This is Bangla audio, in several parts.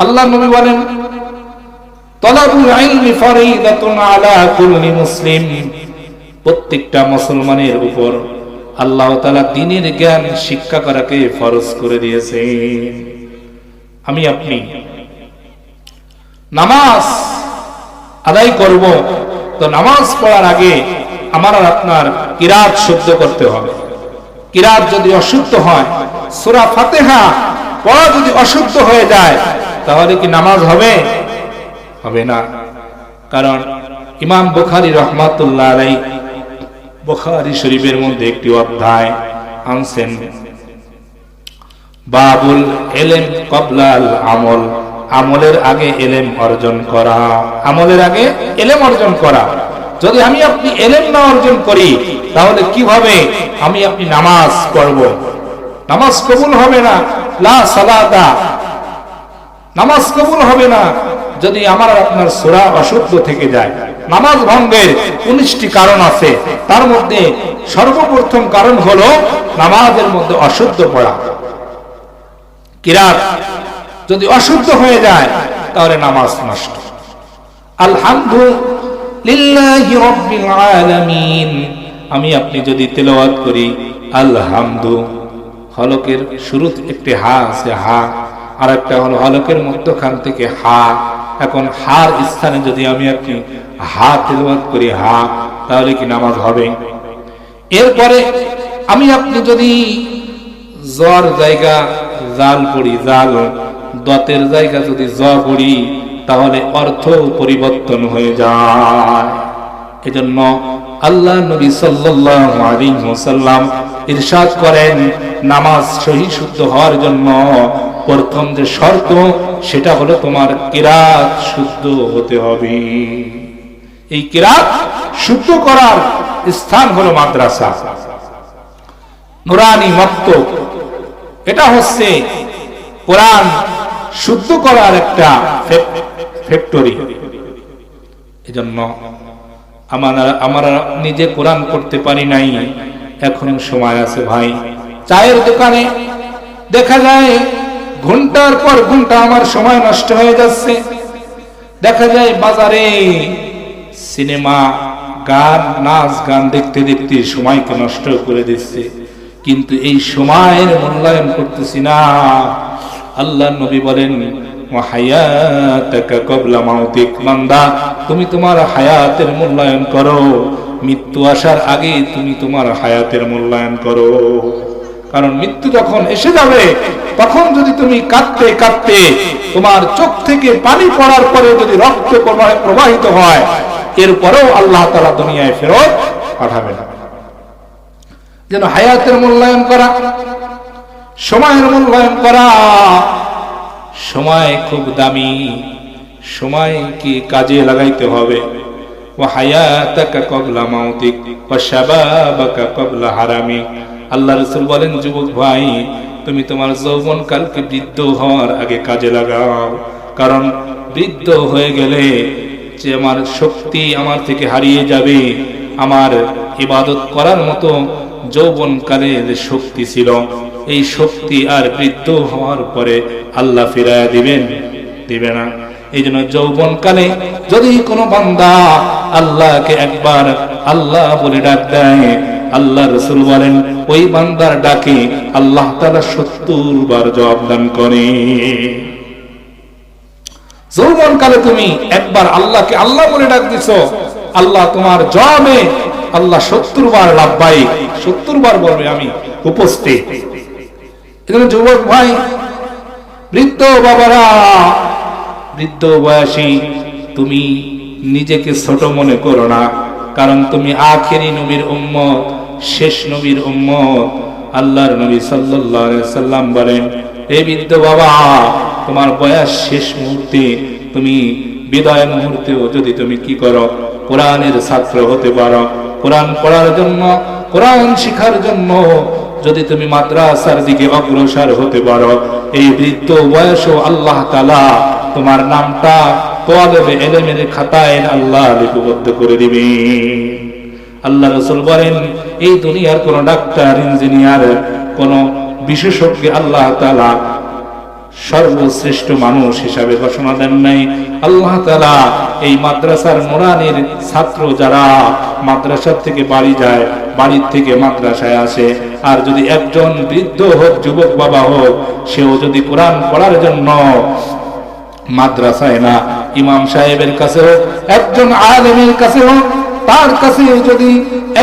আল্লাহ নবী বলেন, তালাবুল ইলমি ফরিদাতুন আলা কুল্লি মুসলিম, প্রত্যেকটা মুসলমানের উপর আল্লাহ তাআলা দ্বীনের জ্ঞান শিক্ষা করাকে ফরজ করে দিয়েছেন। আমি আপনি নামাজ আদায় করব, তো নামাজ পড়ার আগে আমার আর আপনার কিরাত শুদ্ধ করতে হবে। কিরাত যদি অশুদ্ধ হয়, সূরা ফাতিহা পড়া যদি অশুদ্ধ হয়ে যায়, তাহলে কি নামাজ হবে? হবে না। কারণ ইমাম বুখারী রাহমাতুল্লাহ আলাইহি বুখারী শরীফের মধ্যে একটি অধ্যায় আনছেন, বাবুল ইলম ক্বাবলাল আমল, আমলের আগে ইলম অর্জন করা। আমলের আগে ইলম অর্জন করা। যদি আমি আপনি ইলম না অর্জন করি, তাহলে কিভাবে আমি আপনি নামাজ পড়ব? নামাজ কবুল হবে না। লা সালাতা, নামাজ কবুল হবে না যদি আমার আপনার সূরা অশুদ্ধ থেকে যায়। নামাজ ভঙ্গের 19টি কারণ আছে, তার মধ্যে সর্বপ্রথম কারণ হলো নামাজের মধ্যে অশুদ্ধ পড়া। কিরাত যদি অশুদ্ধ হয়ে যায়, তাহলে নামাজ নষ্ট। আলহামদুলিল্লাহি রাব্বিল আলামিন, আমি আপনি যদি তেলাওয়াত করি আলহামদু, হলকের শুরুতে একটি হা আছে, হা, আর একটা হলো হলকের মধ্যখান থেকে হা। এখন হার স্থানে যদি আমি আপনি হা তেলাওয়াত করি, হা, তাহলে কি নামাজ হবে? এরপরে আমি আপনি যদি জর জায়গা জাল পড়ি, জাল, দতের জায়গা যদি জ পড়ি, তাহলে অর্থ পরিবর্তন হয়ে যায়। এজন্য আল্লাহ নবী সাল্লাল্লাহু আলাইহি ওয়াসাল্লাম ইরশাদ করেন, নামাজ সহি শুদ্ধ হওয়ার জন্য প্রথম যে শর্ত, সেটা হলো তোমার কিরাত শুদ্ধ হতে হবে। এই কিরাত শুদ্ধ করার স্থান হলো মাদ্রাসা, নুরানি মাকতব। এটা হচ্ছে কোরআন শুদ্ধ করার একটা ফ্যাক্টরি। এজন্য আমরা নিজে কোরআন পড়তে পারি নাই, এখন সময় আছে ভাই। চায়ের দোকানে দেখা যায় ঘন্টার পর ঘন্টা আমার সময় নষ্ট হয়ে যাচ্ছে। দেখা যায় বাজারে সিনেমা, গান, নাচ গান দেখতে দেখতে সময়কে নষ্ট করে দিচ্ছে, কিন্তু এই সময়ের মূল্যায়ন করতেছি না। আল্লাহ নবী বলেন, ওয়া হায়াতাকা ক্বাবলা মাউতিক, বান্দা তুমি তোমার হায়াতের মূল্যায়ন করো, মৃত্যু আসার আগে তুমি তোমার হায়াতের মূল্যায়ন করো। কারণ মৃত্যু যখন এসে যাবে, তখন যদি তুমি কাঁদতে কাঁদতে তোমার চোখ থেকে পানি পড়ার পরে যদি রক্ত প্রবাহিত হয়, এরপরেও আল্লাহ তাআলা দুনিয়ায় ফেরত পাঠাবে না। যেন হায়াতের মূল্যায়ন করা, সময়ের মূল্যায়ন করা। সময় খুব দামি, সময়কে কাজে লাগাইতে হবে। ওয়া হায়াতাকা ক্বাবলা মাউতিক ওয়া শাবাবাকা ক্বাবলা হারামিক। আল্লাহ রাসূল বলেন, যুবক ভাই, তুমি তোমার যৌবনকালকে বৃদ্ধ হওয়ার আগে কাজে লাগাও। কারণ বৃদ্ধ হয়ে গেলে যে আমার শক্তি আমার থেকে হারিয়ে যাবে। আমার ইবাদত করার মতো যৌবনকালে যে শক্তি ছিল, এই শক্তি আর বৃদ্ধ হওয়ার পরে আল্লাহ ফিরায়া দিবে না। এই জন্য যৌবনকালে যদি কোনো বান্দা আল্লাহকে একবার আল্লাহ বলে ডাক দেয়, আল্লাহ রাসূল বলেন ওই বান্দার ডাকে আল্লাহ তাআলা 70 বার জবাব দান করে। যৌবনকালে তুমি একবার আল্লাহকে আল্লাহ বলে ডাক দিছো, আল্লাহ তোমার জবাবে আল্লাহ 70 বার লাব্বাইক, 70 বার বলবে আমি উপস্থিত। এজন্য যুবক ভাই, বৃদ্ধ বাবারা, বৃদ্ধ বয়সী, তুমি নিজেকে ছোট মনে করো না। কারণ তুমি আখেরি নবীর উম্মত, শেষ নবীর উম্মত। আল্লাহর নবী সাল্লাল্লাহু আলাইহি সাল্লাম বলেন, এই বৃদ্ধ বাবা, তোমার বয়স শেষ মুহূর্তে, তুমি বিদায় মুহূর্তেও যদি তুমি কি করো, কোরআনের ছাত্র হতে পারো, কোরআন পড়ার জন্য, কোরআন শিখার জন্য যদি তুমি মাদ্রাসার দিকে অগ্রসর হতে পারো, এই বৃদ্ধ বয়সও আল্লাহ তাআলা তোমার নামটা তোয়ালেবে ইলমের খাতায় আল্লাহ লিপিবদ্ধ করে দিবে। আল্লাহ রাসূল বলেন, এই দুনিয়ার কোন ডাক্তার, ইঞ্জিনিয়ার, কোন বিশেষজ্ঞ আল্লাহ তাআলা সর্বশ্রেষ্ঠ মানুষ হিসাবে ঘোষণা দেন নাই। আল্লাহ তাআলা এই মাদ্রাসার নুরানির ছাত্র যারা মাদ্রাসা থেকে বাড়ি যায়, বাড়ির থেকে মাদ্রাসায় আসে, আর যদি একজন বৃদ্ধ হোক, যুবক বাবা হোক, সেও যদি কোরআন পড়ার জন্য মাদ্রাসায় না, ইমাম সাহেবের কাছে হোক, একজন আলেমের কাছে হোক, তার কাছে যদি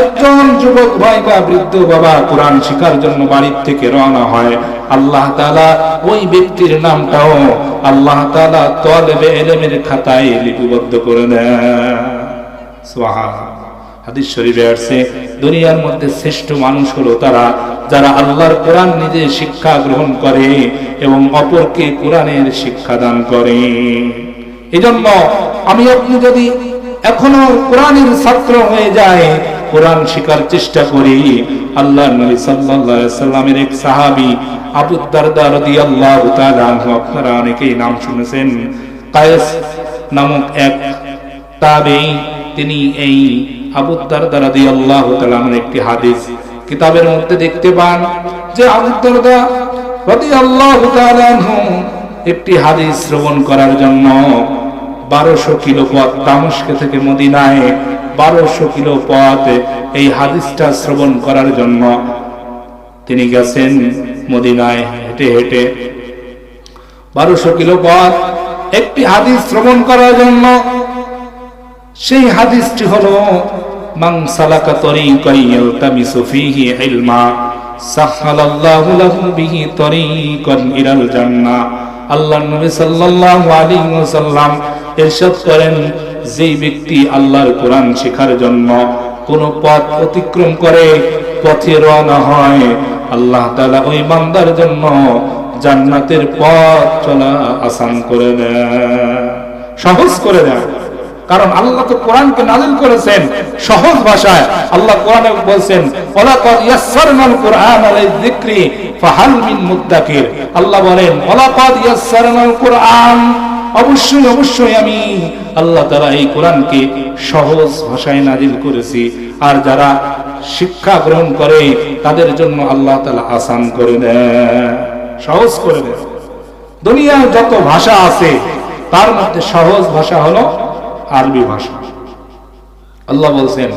একজন যুবক ভাই বা বৃদ্ধ বাবা কোরআন শিখার জন্য বাড়ির থেকে রওনা হয়, আল্লাহ তাআলা ওই ব্যক্তির নামটাও আল্লাহ তাআলা তালেবে ইলমের খাতায় লিপিবদ্ধ করে দেন। সুবহানাল্লাহ। হাদিস শরীফে আছে, দুনিয়ার মধ্যে শ্রেষ্ঠ মানুষ হলো তারা যারা আল্লাহর কোরআন নিজে শিক্ষা গ্রহণ করে এবং অপরকে কোরআনের শিক্ষা দান করে। এজন্য আমি আপনি যদি এখনো কোরআনের ছাত্র হয়ে যায়, কোরআন শিখার চেষ্টা করি। আল্লাহর নবী সাল্লাল্লাহু আলাইহি সাল্লামের এক সাহাবী আবু দারদা রাদিয়াল্লাহু তাআলা আনহু, আপনারা অনেকেই নাম শুনেছেন, কায়েস নামক এক তাবেঈ, তিনি এই আবু দারদা রাদিয়াল্লাহু তাআলা আনহুর একটি হাদিস কিতাবের মধ্যে দেখতে পান যে আবু দারদা রাদিয়াল্লাহু তাআলা আনহু একটি হাদিস শ্রবণ করার জন্য 1200 কিলো পথ, দামেস্ক থেকে মদিনায় 1200 কিলো পথ এই হাদিসটা শ্রবণ করার জন্য তিনি গেছেন মদিনায় হেঁটে হেঁটে 1200 কিলো পথ একটি হাদিস শ্রবণ করার জন্য। সেই হাদিসটি হলো মান সালাকা তরিকান ইয়ালতামিসু ফীহি ইলমা সাহহালাল্লাহু লাহু বিহি তরিকান ইলাল জান্নাহ। আল্লাহর নবী সাল্লাল্লাহু আলাইহি ওয়াসাল্লাম ইরশাদ করেন, যেই ব্যক্তি আল্লাহর কোরআন শেখার জন্য কোন পথ অতিক্রম করে, পথে রওনা হয়, আল্লাহ তাআলা ওই বান্দার জন্য জান্নাতের পথ চলা আসান করে দেয়, সহজ করে দেয়। কারণ আল্লাহ তো কোরআনকে নাযিল করেছেন সহজ ভাষায়। আল্লাহ কোরআনে বলেন, ওয়ালাকাদ ইয়াসসারনাল কুরআনা লিয-যিকরি ফাহাল মিন মুদ্দাকির। আল্লাহ বলেন, ওয়ালাকাদ ইয়াসসারনাল কুরআন, অবশ্যই অবশ্যই আমি আল্লাহ তাআলা এই কোরআনকে সহজ ভাষায় নাযিল করেছি, আর যারা শিক্ষা গ্রহণ করে তাদের জন্য আল্লাহ তাআলা আসান করে দেয়, সহজ করে দেয়। দুনিয়ার যত ভাষা আছে তার মধ্যে সহজ ভাষা হলো আরবি ভাষা। আল্লাহ বলছেন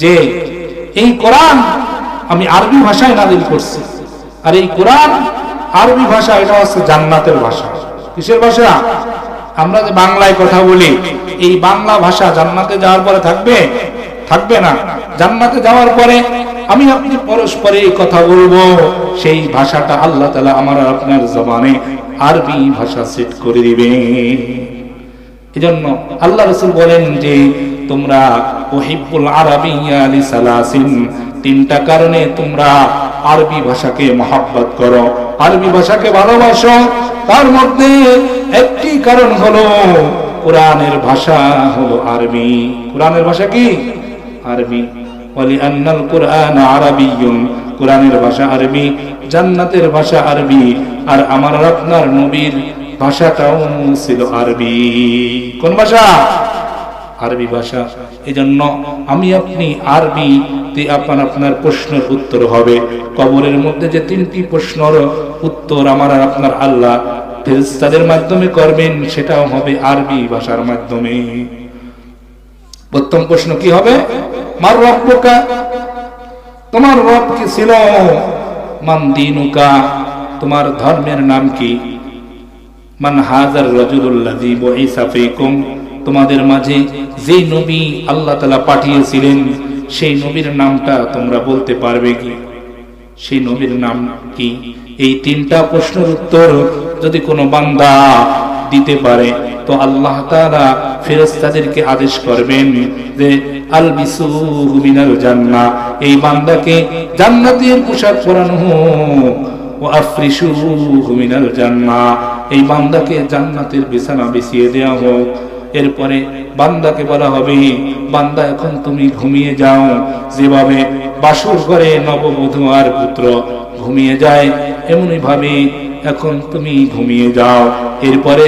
যে এই কোরআন আমি আরবি ভাষায় নাযিল করছি, আর এই কোরআন আরবি ভাষা, এটা হচ্ছে জান্নাতের ভাষা। কিসের ভাষা? আমরা যে বাংলায় কথা বলি, এই বাংলা ভাষা জান্নাতে যাওয়ার পরে থাকবে? থাকবে না। জান্নাতে যাওয়ার পরে আমি আপনি পরস্পরে কথা বলবো, সেই ভাষাটা আল্লাহ তাআলা আমার আপনার জবানে আরবি ভাষা সেট করে দিবে। এজন্য আল্লাহ রাসূল বলেন যে তোমরা উহিব্বুল আরাবিয়্যা লিসালাসিন, তিনটা কারণে তোমরা আরবি ভাষাকে মহব্বত করো, আরবি ভাষাকে ভালোবাসো। তার মধ্যে একটি কারণ হলো কোরআনের ভাষা হলো আরবি। কোরআনের ভাষা কি? আরবি। ওয়ালিআন্নাল কুরআন আরাবিয়্যুন, কোরআনের ভাষা আরবি, জান্নাতের ভাষা আরবি, আর আমার আপনার নবীর ভাষাটাও ছিল আরবি। কোন ভাষা? আরবি ভাষা। এজন্য আমি আপনি আরবিতে আপনার প্রশ্নের উত্তর হবে। কবরের মধ্যে যে তিনটি প্রশ্নের উত্তর আমার আপনার আল্লাহ ফেরেশতাদের মাধ্যমে করবেন, সেটাও হবে আরবি ভাষার মাধ্যমে। প্রথম প্রশ্ন কি হবে? মার রব্বুকা, তোমার রব কি ছিল? মান দীনুকা, তোমার ধর্মের নাম কি? মান হাযার রাজুলুল্লাযী বুইসা ফীকুম, তোমাদের মাঝে যে নবী আল্লাহ তাআলা পাঠিয়েছিলেন সেই নবীর নামটা তোমরা বলতে পারবে কি? সেই নবীর নাম কি? এই তিনটা প্রশ্নের উত্তর যদি কোনো বান্দা দিতে পারে, তো আল্লাহ তাআলা ফেরেশতাদেরকে আদেশ করবেন যে আলবিসুহু মিনাল জান্নাহ, এই বান্দাকে জান্নাতের পোশাক পরানো হোক, ওয়া আফরিশুহু মিনাল জান্নাহ, এই বান্দাকে জান্নাতের বিছানা বিছিয়ে দেওয়া হোক। এরপরে বান্দাকে বলা হবে, বান্দা এখন তুমি ঘুমিয়ে যাও, যেভাবে বাসর ঘরে নববধূ আর পুত্র ঘুমিয়ে যায় এমনি ভাবে এখন তুমি ঘুমিয়ে যাও। এরপরে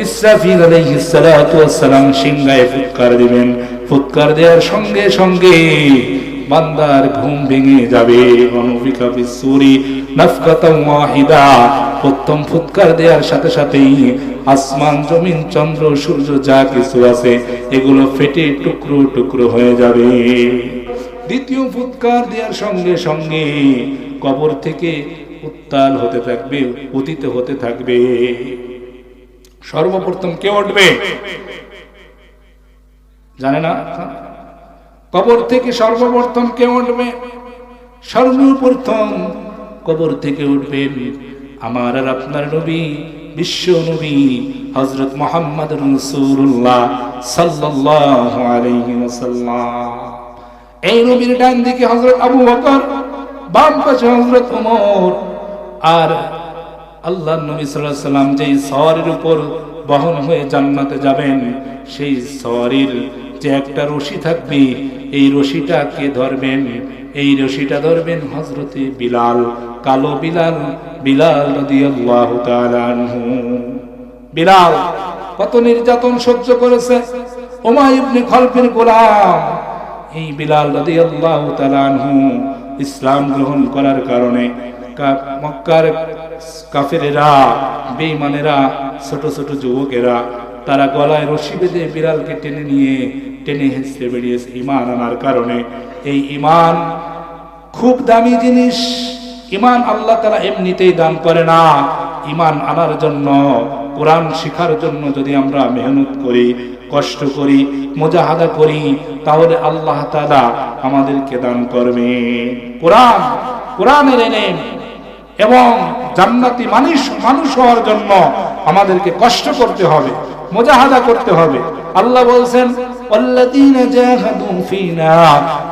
ইসরাফিল আলাইহিস সালাতু ওয়াস সালাম সিংহায় ফুৎকার দিবেন, ফুৎকার দেওয়ার সঙ্গে সঙ্গে বান্দার ঘুম ভেঙে যাবে। অনুফিকা ফিস সূরি নাফকাতান ওয়াহিদা, প্রথম ফুৎকার দেওয়ার সাথে সাথেই আসমান জমিন চন্দ্র সূর্য যা কিছু আছে এগুলো ফেটে টুকরো টুকরো হয়ে যাবে। দ্বিতীয় ফুৎকার দেওয়ার সঙ্গে সঙ্গে কবর থেকে উত্তাল হতে থাকবে, উদিত হতে থাকবে। সর্বপ্রথম কে উঠবে জানে না? কবর থেকে সর্বপ্রথম কে উঠবে? সর্বপ্রথম কবর থেকে উঠবেন আমার আর আপনার নবী, বিশ্ব নবী হযরত মুহাম্মদুর রাসূলুল্লাহ সাল্লাল্লাহু আলাইহি ওয়াসাল্লাম। এই নবীর ডান দিকে হযরত আবু বকর, বাম পাশে হযরত ওমর। আর আল্লাহর নবী সাল্লাল্লাহু আলাইহি ওয়াসাল্লাম যেই সওয়ারির উপর বহন হয়ে জান্নাতে যাবেন, সেই সওয়ারির যে একটা রশি থাকবে, এই রশিটা কে ধরবেন? এই রশিটা ধরবেন হযরতে বিলাল, কালো বিলাল, বিলাল রাদিয়াল্লাহু তাআলা আনহু। বিলাল কত নির্যাতন সহ্য করেছে, উমাইয়া ইবনে খালফের গোলাম। এই বিলাল রাদিয়াল্লাহু তাআলা আনহু ইসলাম গ্রহণ করার কারণে মক্কার কাফেরেরা, বেঈমানেরা, ছোট ছোট যুবকেরা তারা গলায় রশি বেঁধে বিলালকে টেনে হেঁচড়ে বেরিয়েছে ঈমান আনার কারণে। এই ঈমান খুব দামি জিনিস। ঈমান আল্লাহ তাআলা এমনিতেই দান করে না। ঈমান আনার জন্য, কোরআন শিখার জন্য যদি আমরা মেহনত করি, কষ্ট করি, মুজাহাদা করি, তাহলে আল্লাহ তাআলা আমাদেরকে দান করবে কোরআনের এলেম। এবং জান্নাতি মানুষ হওয়ার জন্য আমাদেরকে কষ্ট করতে হবে, মুজাহাদা করতে হবে। আল্লাহ বলছেন ওয়াল্লাযীনা জাহাদু ফীনা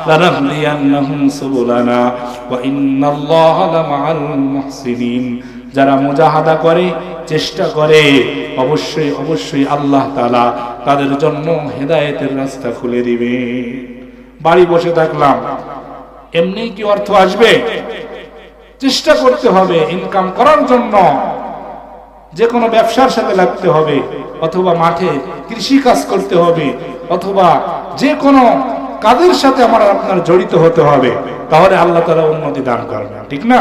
লানাহদিয়ান্নাহুম সুবুলানা ওয়া ইন্নাল্লাহা লামাআল মুহসিনিন। যারা মুজাহাদা করে, চেষ্টা করে, অবশ্যই অবশ্যই আল্লাহ তাআলা তাদের জন্য হেদায়েতের রাস্তা খুলে দিবে। বাড়ি বসে থাকলাম, এমনি কি অর্থ আসবে? চেষ্টা করতে হবে ইনকাম করার জন্য। যে কোনো ব্যবসার সাথে লাগতে হবে, অথবা মাঠে কৃষি কাজ করতে হবে, অথবা যে কোনো কাজের সাথে আমার আপনার জড়িত হতে হবে, তাহলে আল্লাহ তাআলা উন্নতি দান করবেন, ঠিক না?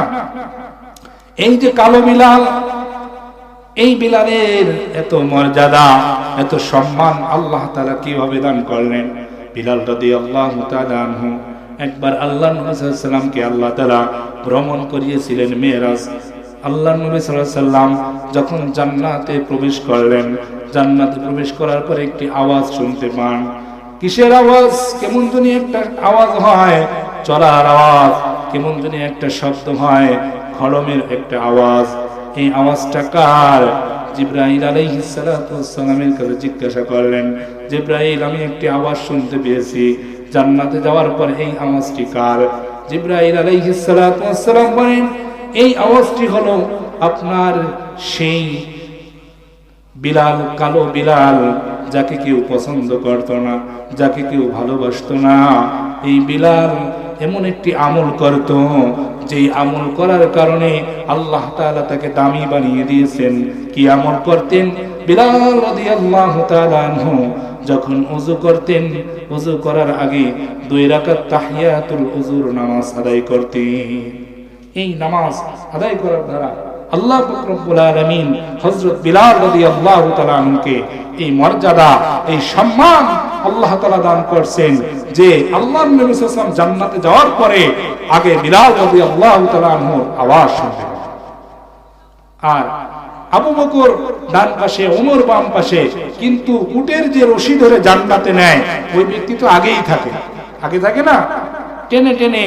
এই যে কালো বিলাল, এই বিলালের এত মর্যাদা, এত সম্মান আল্লাহ তাআলা কিভাবে দান করলেন? বিলাল রাদিয়াল্লাহু তাআলা আনহু একবার আল্লাহর নবী সাল্লাল্লাহু আলাইহি ওয়াসাল্লামকে আল্লাহ তাআলা ভ্রমণ করিয়েছিলেন মেরাজ। আল্লাহর নবী সাল্লাল্লাহু আলাইহি ওয়াসাল্লাম যখন জান্নাতে প্রবেশ করলেন, জান্নাতে প্রবেশ করার পরে একটি আওয়াজ শুনতে পান। কিসের আওয়াজ? কেমন জানি একটা আওয়াজ হয়, চলার আওয়াজ, কেমন জানি একটা শব্দ হয়, খড়মের একটা আওয়াজ। এই আওয়াজটা কার? জিবরাইল আলাইহিস সালাতু ওয়াস সালামের কাছে জিজ্ঞাসা করলেন, জিবরাইল, আমি একটি আওয়াজ শুনতে পেয়েছি, জান্নাতে যাওয়ার পর এই আওয়াজটি কার? জিবরাইল আলাইহিস সালাতু ওয়াস সালাম বলেন, এই আওয়াজটি হলো আপনার সেই বিলাল, কালো বিলাল, যাকে কেউ পছন্দ করত না, যাকে কেউ ভালোবাসতো না। এই বিলাল এমন একটি আমল করত, যেই আমল করার কারণে আল্লাহ তাআলা তাকে দামি বানিয়ে দিয়েছেন। কি আমল করতেন? বিলাল রাদিয়াল্লাহু তাআলা আনহু যখন ওযু করতেন, ওযু করার আগে 2 রাকাত তাহিয়াতুল ওযুর নামাজ আদায় করতেন। এই নামাজ আদায় করার দ্বারা আল্লাহ পাক রব্বুল আলামিন হযরত বিলাল রাদিয়াল্লাহু তাআলা আনহুকে এই মর্যাদা, এই সম্মান আল্লাহ তাআলা দান করেছেন যে আল্লাহর নবী সাল্লাল্লাহু আলাইহি ওয়াসাল্লাম জান্নাতে যাওয়ার পরে আগে বিলাল রাদিয়াল্লাহু তাআলা আনহুর আওয়াজ শুনতে পাবেন। আর আবু বকর ডান পাশে, ওমর বাম পাশে। কিন্তু উটের যে রশি ধরে জান্নাতে নেয়, ওই ব্যক্তি তো আগেই থাকে, আগে থাকে না, টেনে টেনে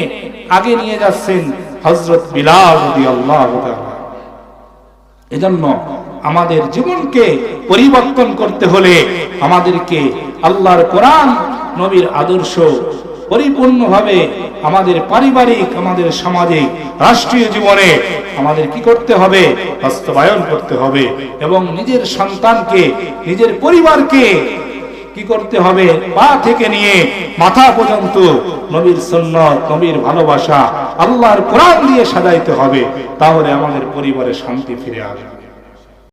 আগে নিয়ে যাচ্ছেন হযরত বিলাল রাদিয়াল্লাহু তাআলা। এজন্য আমাদের জীবনকে পরিবর্তন করতে হলে আমাদেরকে আল্লাহর কোরআন, নবীর আদর্শ পরিপূর্ণভাবে আমাদের পারিবারিক, আমাদের সামাজিক, রাষ্ট্রীয় জীবনে আমাদের কি করতে হবে? বাস্তবায়ন করতে হবে। এবং নিজের সন্তানকে, নিজের পরিবারকে কি করতে হবে? পা থেকে নিয়ে মাথা পর্যন্ত নবীর সুন্নাত, নবীর ভালোবাসা, আল্লাহর কোরআন দিয়ে সাজাইতে হবে। তাহলে আমাদের পরিবারে শান্তি ফিরে আসবে।